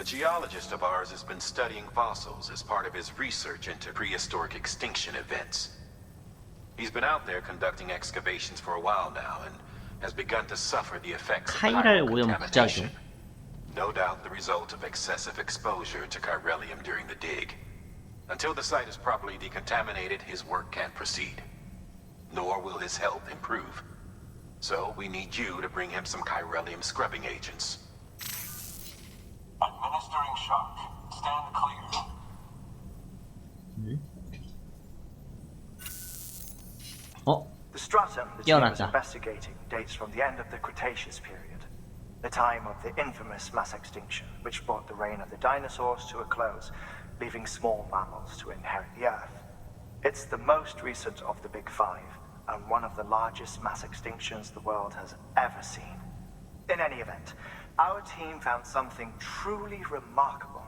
A geologist of ours has been studying fossils as part of his research into prehistoric extinction events. He's been out there conducting excavations for a while now and has begun to suffer the effects of 카이랄 chiral 오염 contamination. 부작용. No doubt the result of excessive exposure to chiralium during the dig. Until the site is properly decontaminated, his work can't proceed. Nor will his health improve. So we need you to bring him some chiralium scrubbing agents. Administering shock. Stand clear. The stratum the team was investigating dates from the end of the Cretaceous period, the time of the infamous mass extinction, which brought the reign of the dinosaurs to a close, leaving small mammals to inherit the Earth. It's the most recent of the Big Five, and one of the largest mass extinctions the world has ever seen. In any event, our team found something truly remarkable.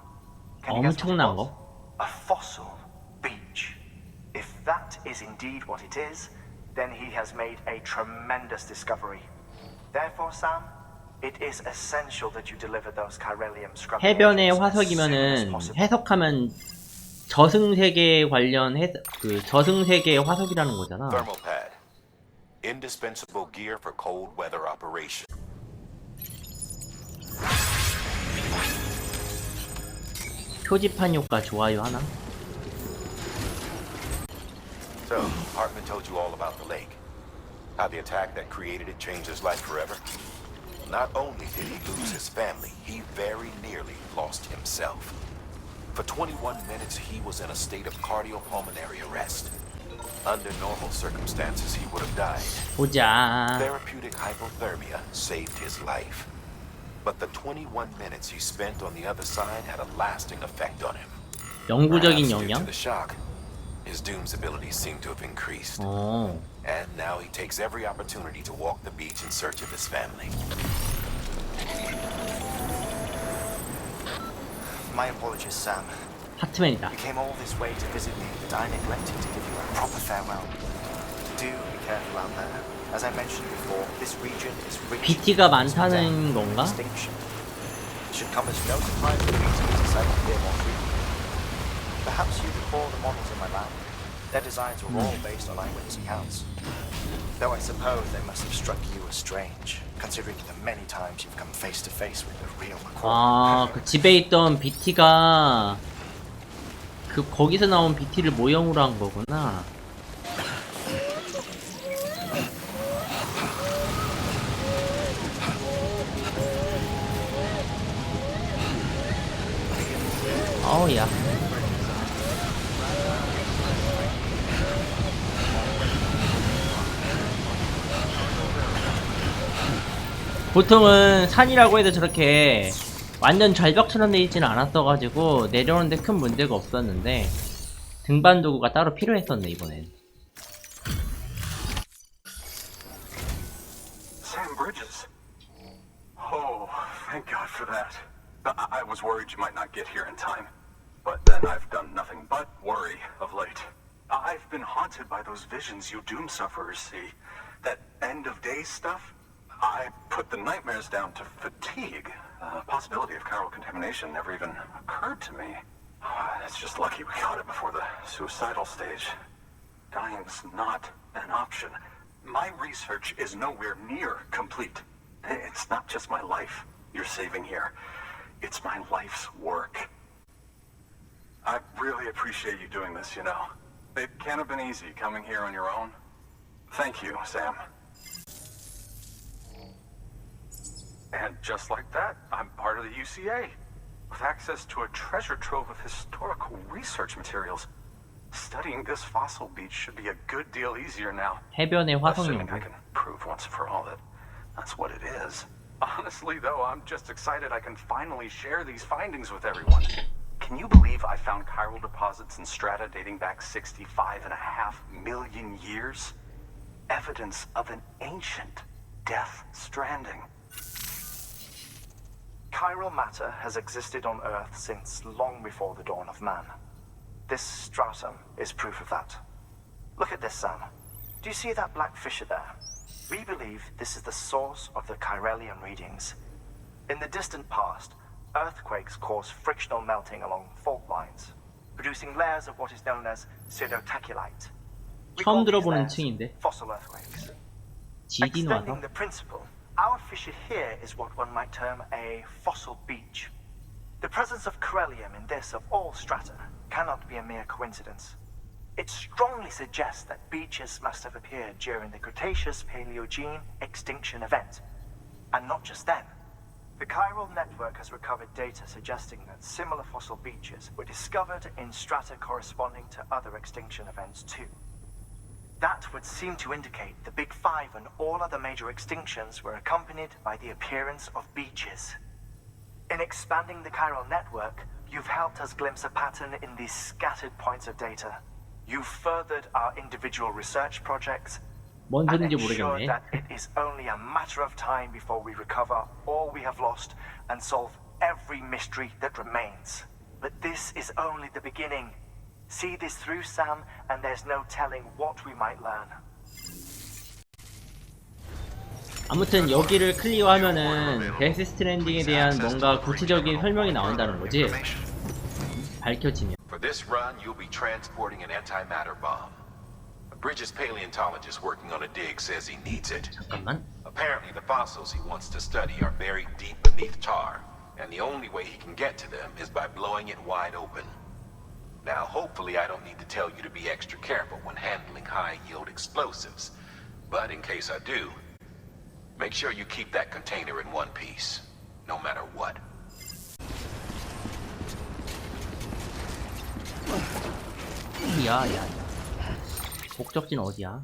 Can you guess what it 엄청난 was? 거? A fossil beach. If that is indeed what it is, then he has made a tremendous discovery. Therefore, Sam, it is essential that you deliver those chiralium scrubbing 해변의 agents as soon as 화석이면은 possible. 해석하면 저승세계 관련 그 저승세계의 화석이라는 거잖아. Thermal pad. Indispensable gear for cold weather operation. 표지판 효과 좋아요 하나? So, Hartman told you all about the lake. How the attack that created it changed his life forever. Not only did he lose his family, he very nearly lost himself. For 21 minutes, he was in a state of cardiopulmonary arrest. Under normal circumstances, he would have died. 보자. Therapeutic hypothermia saved his life. But the 21 minutes he spent on the other side had a lasting effect on him. 영구적인 Perhaps due to 영향? the shock, his doom's abilities seem to have increased. 어. And now he takes every opportunity to walk the beach in search of his family. My apologies, Sam. 하트맨이다. You came all this way to visit me, but I neglected to give you a proper farewell. Do be careful out there. As I mentioned before, this region is rich BT가 in 많다는 건가? extinction. It should come as no surprise to BT to decided here more frequently. Perhaps you recall the models in my lab. Their designs were all based on eyewitness accounts. Though I suppose they must have struck you as strange, considering the many times you've come face to face with the real McCoy. 아, 그 집에 있던 BT가 그 거기서 나온 BT를 모형으로 한 거구나. 어우야. 보통은 산이라고 해도 저렇게 완전 절벽처럼 돼 있지는 않았어가지고 내려오는데 큰 문제가 없었는데 등반 도구가 따로 필요했었네 이번엔. Sam Bridges. Oh, thank God for that. I was worried you might not get here in time. But then I've done nothing but worry of late. I've been haunted by those visions you doom sufferers see. That end of days stuff. I put the nightmares down to fatigue. The possibility of chiral contamination never even occurred to me. It's just lucky we caught it before the suicidal stage. Dying's not an option. My research is nowhere near complete. It's not just my life you're saving here. It's my life's work. I really appreciate you doing this, you know. It can't have been easy coming here on your own. Thank you, Sam. And just like that, I'm part of the UCA, with access to a treasure trove of historical research materials. Studying this fossil beach should be a good deal easier now. 해변의 화석 Assuming 연구. I can prove once for all that that's what it is. Honestly, though, I'm just excited I can finally share these findings with everyone. Can you believe I found chiral deposits in strata dating back 65.5 million years? Evidence of an ancient death stranding. Chiral matter has existed on Earth since long before the dawn of man. This stratum is proof of that. Look at this, Sam. Do you see that black fissure there? We believe this is the source of the chiralium readings. In the distant past, earthquakes cause frictional melting along fault lines, producing layers of what is known as pseudotaculite. We 처음 call these 들어보는 layers 층인데. fossil earthquakes. 지딘화석? Extending the principle, our fissure here is what one might term a fossil beach. The presence of corellium in this of all strata cannot be a mere coincidence. It strongly suggests that beaches must have appeared during the Cretaceous-Paleogene extinction event. And not just then. The chiral network has recovered data suggesting that similar fossil beaches were discovered in strata corresponding to other extinction events too. That would seem to indicate the Big Five and all other major extinctions were accompanied by the appearance of beaches. In expanding the chiral network, you've helped us glimpse a pattern in these scattered points of data. You've furthered our individual research projects 뭔 and 소린지 ensured 모르겠네. that it is only a matter of time before we recover all we have lost and solve every mystery that remains. But this is only the beginning. See this through, Sam, and there's no telling what we might learn. 아무튼 여기를 클리어하면은 데스스트랜딩에 대한 뭔가 구체적인 설명이 나온다는 거지. 밝혀지면. For this run, you'll be transporting an antimatter bomb. Bridges' paleontologist working on a dig says he needs it. 잠깐만. Apparently, the fossils he wants to study are buried deep beneath tar, and the only way he can get to them is by blowing it wide open. Now, hopefully, I don't need to tell you to be extra careful when handling high-yield explosives. But in case I do, make sure you keep that container in one piece, no matter what. 야. 목적지는 어디야?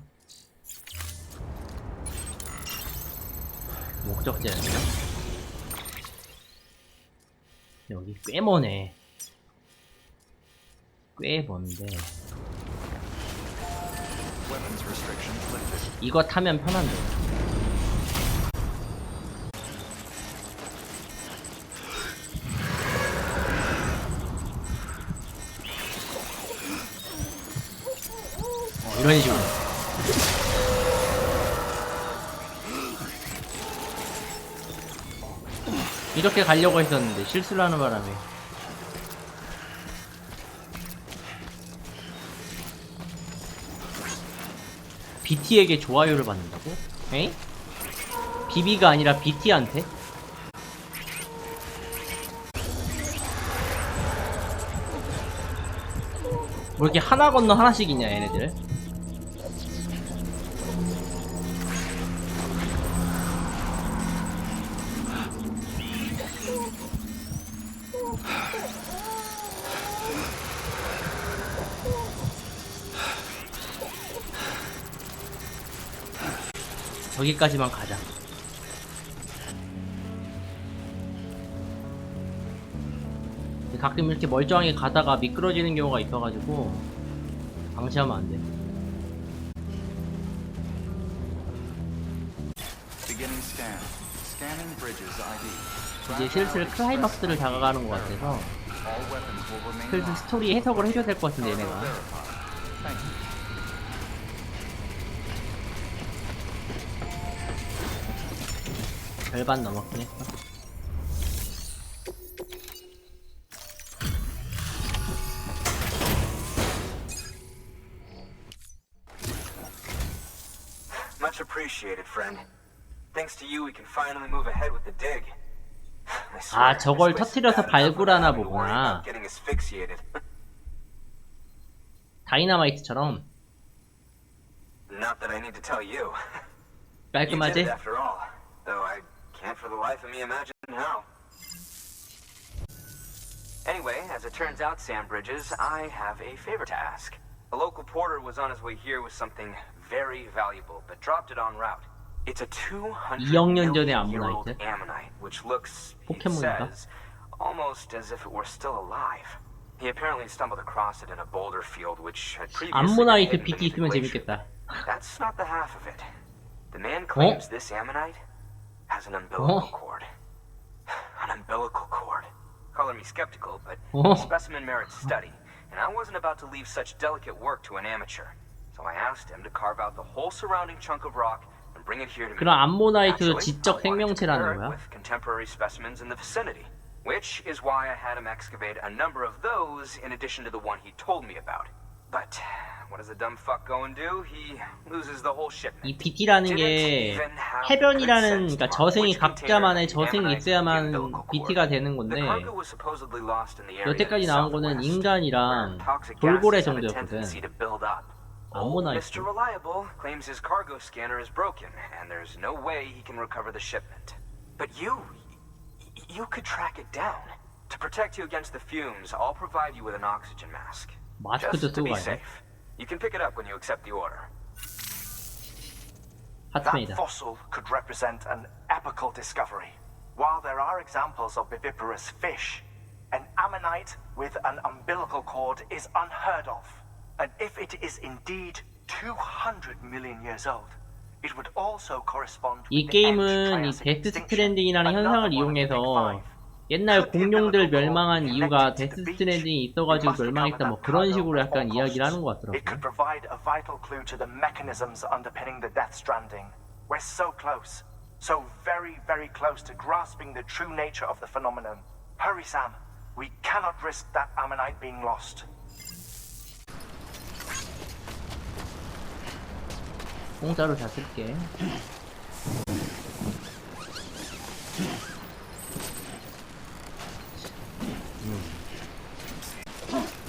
목적지였나? 여기 꽤 머네. 꽤 먼데. 이거 타면 편한데. 이런 식으로. 이렇게 가려고 했었는데 실수를 하는 바람에. BT에게 좋아요를 받는다고? 에이? BB가 아니라 BT한테? 뭐 이렇게 하나 건너 하나씩 있냐 얘네들. 여기까지만 가자. 가끔 이렇게 멀쩡하게 가다가 미끄러지는 경우가 있어가지고 방치하면 안 돼. 이제 슬슬 클라이막스를 다가가는 것 같아서 슬슬 스토리 해석을 해줘야 될 것 같은데 얘네가. 절반 넘었긴 했어. Much appreciated, friend. Thanks to you, we can finally move ahead with the dig. I swear, 아, 저걸 this place is 터뜨려서 bad enough without 발굴하나 having to worry 보구나. about getting asphyxiated. 다이너마이트처럼. Not that I need to tell you. You did 깔끔하지? it after all, though I can't for the life of me imagine how. Anyway, as it turns out, Sam Bridges, I have a favor to ask. A local porter was on his way here with something very valuable, but dropped it en route. It's a 200 2억 년 전의 million-year-old 암모나이트. ammonite, which looks, he 포켓몬인가? says, almost as if it were still alive. He apparently stumbled across it in a boulder field, which had previously been 암모나이트 hidden BT beneath the 있으면 glacier. 재밌겠다. That's not the half of it. The man claims this ammonite has an umbilical cord. An umbilical cord. Color me skeptical, but the specimen merits study, and I wasn't about to leave such delicate work to an amateur. So I asked him to carve out the whole surrounding chunk of rock and bring it here to me. 그럼 암모나이트도 Naturally, 지적 I wanted to compare 생명체라는 it 거야? with contemporary specimens in the vicinity. Which is why I had him excavate a number of those in addition to the one he told me about. But what does the dumb fuck go and do? He loses the whole shipment. 이 BT라는 게 해변이라는, 그러니까 저승이 각자만의 저승이 있어야만 BT가 되는 건데 여태까지 나온 거는 인간이랑 돌고래 정도였거든. 암모나이트. Mr. Reliable claims his cargo scanner is broken and there's no way he can recover the shipment. But you could track it down. To protect you against the fumes, I'll provide you with an oxygen mask. 마스크도 Just to 쓰고 be 가야 돼. safe. You can pick it up when you accept the order. That 하트메이다. fossil could represent an epical discovery. While there are examples of viviparous fish, an ammonite with an umbilical cord is unheard of. And if it is indeed 200 million years old, it would also correspond 이 with the end 게임은 이 Triassic 데스스트랜딩이라는 extinction, 현상을 another one of the big 이용해서 five. 옛날 공룡들 멸망한 이유가 데스스트랜딩이 있어가지고 멸망했다 뭐 그런 식으로 약간 이야기를 하는 것 It could 같더라고요. provide a vital clue to the mechanisms underpinning the Death Stranding. We're so close, so very, very close to grasping the true nature of the phenomenon. Hurry, Sam. We cannot risk that ammonite being lost. 공짜로 잘 쓸게.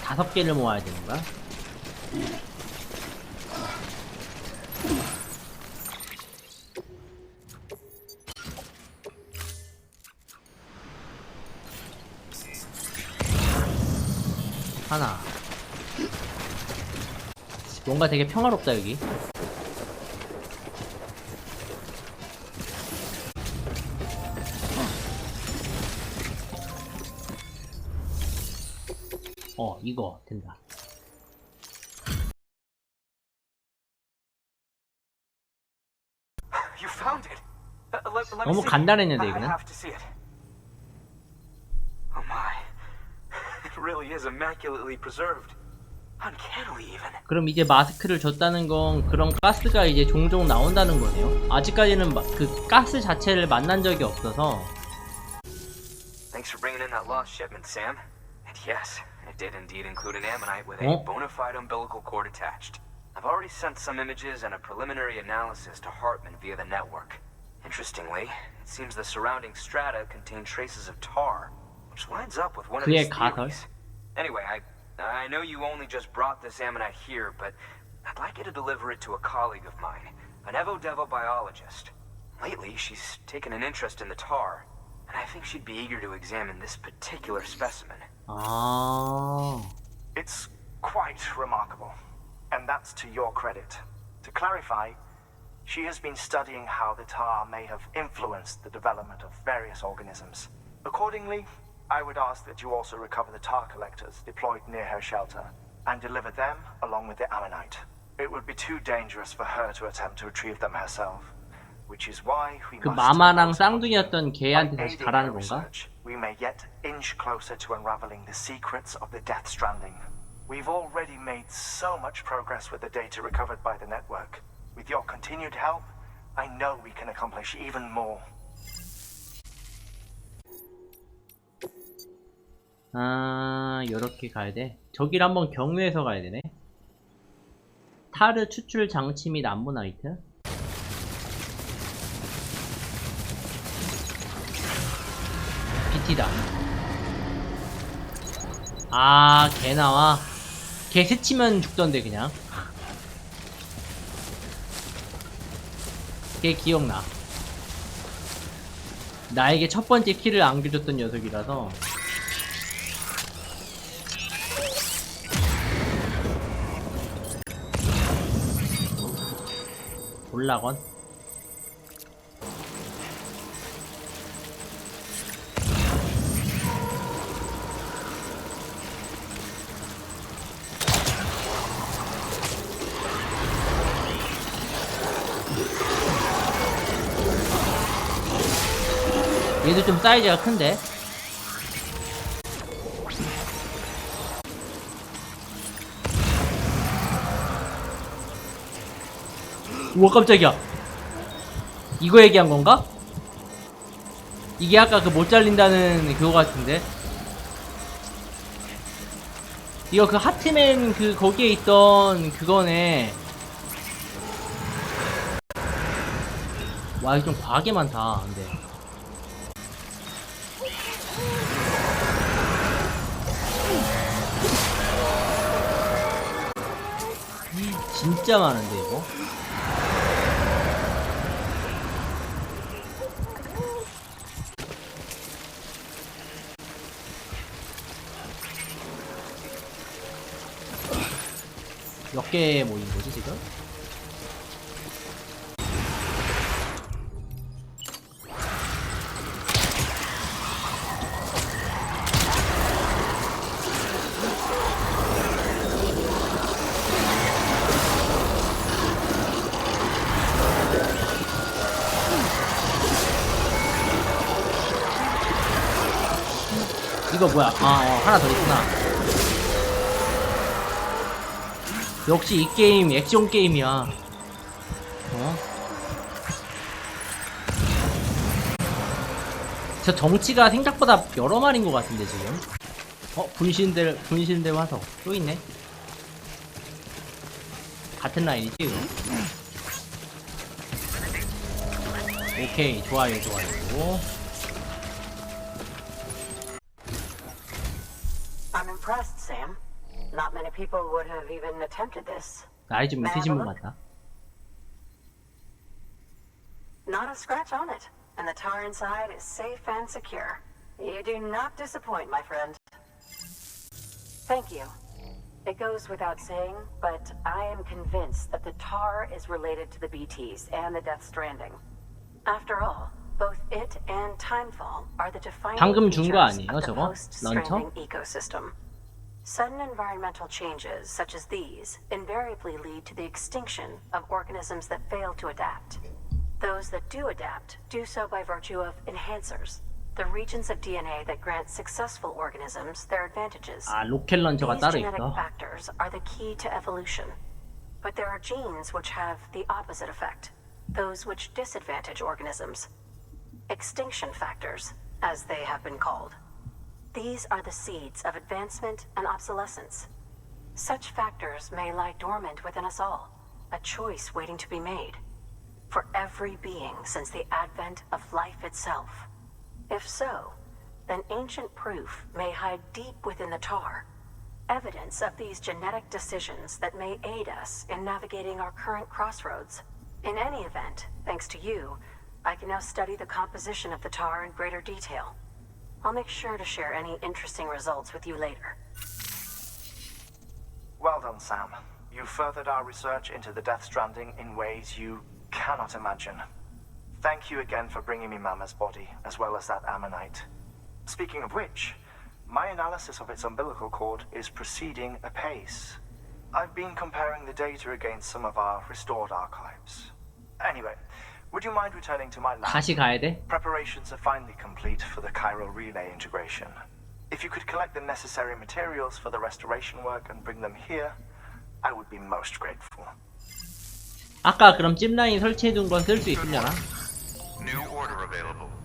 다섯 개를 모아야 되는 거야? 하나. 뭔가 되게 평화롭다 여기. 이거 된다. You found it. Let me 너무 see. 간단했는데 I 이거는. have to see it. Oh my. It really is immaculately preserved. Uncannily even. 그럼 이제 마스크를 줬다는 건 그런 가스가 이제 종종 나온다는 거네요. 아직까지는 그 가스 자체를 만난 적이 없어서. Thanks for bringing in that lost shipment, Sam. And yes, it did indeed include an ammonite with a bona fide umbilical cord attached. I've already sent some images and a preliminary analysis to Hartman via the network. Interestingly, it seems the surrounding strata contain traces of tar, which lines up with one of his theories. Anyway, I know you only just brought this ammonite here, but I'd like you to deliver it to a colleague of mine, an Evo-Devo biologist. Lately, she's taken an interest in the tar, and I think she'd be eager to examine this particular specimen. It's quite remarkable, and that's to your credit. To clarify, she has been studying how the tar may have influenced the development of various organisms. Accordingly, I would ask that you also recover the tar collectors deployed near her shelter and deliver them along with the ammonite. It would be too dangerous for her to attempt to retrieve them herself, which is why we 그 must 마마랑 쌍둥이였던 걔한테 다시 aiding 가라는 her 건가? research, we may yet inch closer to unraveling the secrets of the Death Stranding. We've already made so much progress with the data recovered by the network. With your continued help, I know we can accomplish even more. 요렇게 가야 돼. 저기를 한번 경유해서 가야 되네. 타르 추출 장치 및 암모나이트. BT다. 걔 나와. 걔 스치면 죽던데 그냥. 걔 기억나. 나에게 첫 번째 키를 안겨줬던 녀석이라서. 올라건. 얘도 좀 사이즈가 큰데. 우와 깜짝이야. 이거 얘기한 건가? 이게 아까 그 못 잘린다는 그거 같은데. 이거 그 하트맨 그 거기에 있던 그거네. 와 이거 좀 과하게 많다. 근데 진짜 많은데 이거. 몇 개 모인 거지 지금? 이거 뭐야? 하나 더 있구나. 역시 이 게임 액션 게임이야. 저 정치가 생각보다 여러 마리인 것 같은데 지금. 분신대 화석 또 있네. 같은 라인이지 이거? 오케이 좋아요. I'm impressed, Sam. Not many people would have even attempted this. 나이 좀 있으신 분 같다. Not a scratch on it, and the tar inside is safe and secure. You do not disappoint, my friend. Thank you. It goes without saying, but I am convinced that the tar is related to the BTs and the Deathstranding. After all, both it and Timefall are the defining 방금 준 거 features 아니에요, of the 저거? post-stranding ecosystem. Sudden environmental changes, such as these, invariably lead to the extinction of organisms that fail to adapt. Those that do adapt do so by virtue of enhancers, the regions of DNA that grant successful organisms their advantages. 로켓 런처가 These 따로 genetic 있어. factors are the key to evolution. But there are genes which have the opposite effect, those which disadvantage organisms. Extinction factors, as they have been called. These are the seeds of advancement and obsolescence. Such factors may lie dormant within us all, a choice waiting to be made. For every being since the advent of life itself. If so, then ancient proof may hide deep within the tar, evidence of these genetic decisions that may aid us in navigating our current crossroads. In any event, thanks to you, I can now study the composition of the tar in greater detail. I'll make sure to share any interesting results with you later. Well done, Sam. You furthered our research into the Deathstranding in ways you cannot imagine. Thank you again for bringing me Mama's body, as well as that ammonite. Speaking of which, my analysis of its umbilical cord is proceeding apace. I've been comparing the data against some of our restored archives. Anyway, would you mind returning to my lab? 다시 가야 돼? Preparations are finally complete for the chiral relay integration. If you could collect the necessary materials for the restoration work and bring them here, I would be most grateful. 아까 그럼 찜라인 설치해둔 건 쓸 수 있으려나? New order available.